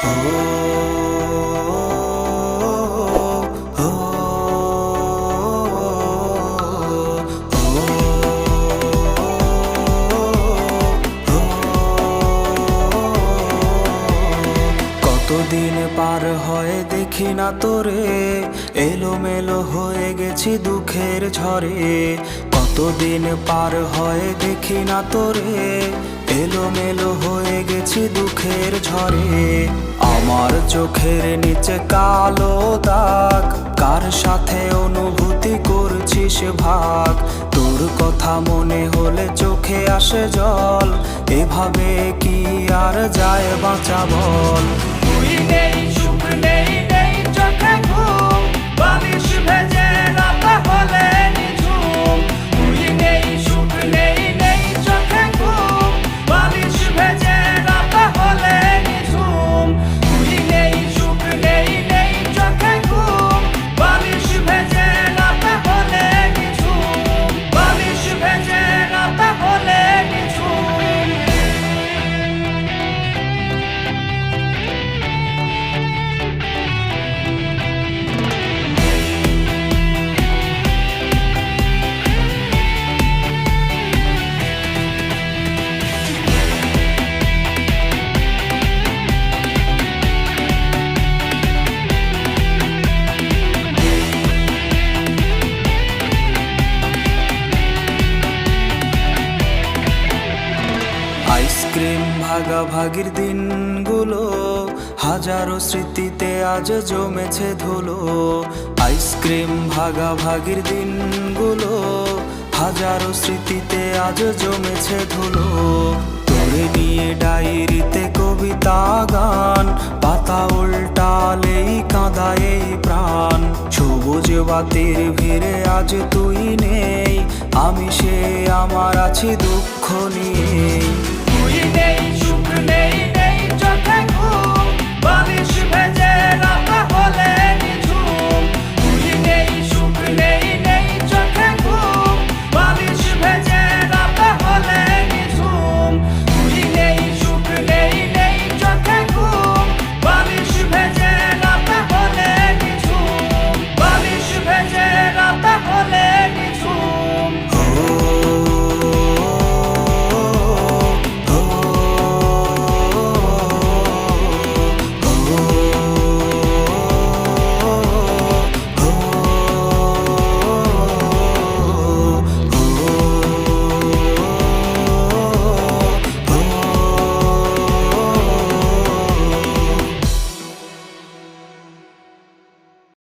কতদিন পার হয় দেখি না তোরে, এলোমেলো হয়ে গেছি দুঃখের ঝড়ে। কতদিন পার হয় দেখি না তোরে, এলোমেলো হয়ে গেছি দুঃখের ঝড়ে। আমার চোখের নিচে কালো দাগ, কার সাথে অনুভূতি করছিস ভাগ। তোর কথা মনে হলে চোখে আসে জল, এভাবে কি আর যায় বাঁচা বল। তুই নেই, সুখ নেই, নেই চোখে ঘুম, বালিশ ভেজে রাত হলে নিঝুম। তুই নেই, সুখ নেই, নেই চোখে ঘুম, বালিশ ভেজে রাত হলে নিঝুম। তুই নেই, সুখ নেই, নেই চোখে ঘুম, বালিশ ভেজে রাত হলে নিঝুম। বালিশ ভেজে রাত হলে নিঝুম। আইসক্রিম ভাগাভাগির দিনগুলো হাজারো স্মৃতিতে আজ জমেছে ধুলো। আইসক্রিম ভাগাভাগির দিনগুলো হাজারো স্মৃতিতে আজ জমেছে ধুলো। তোরে নিয়ে ডায়েরিতে কবিতা গান, পাতা উল্টালেই কাঁদায় এই প্রাণ। সবুজ বাতির ভিড়ে আজ তুই নেই, আমি সে আমার আছি দুঃখ নিয়ে।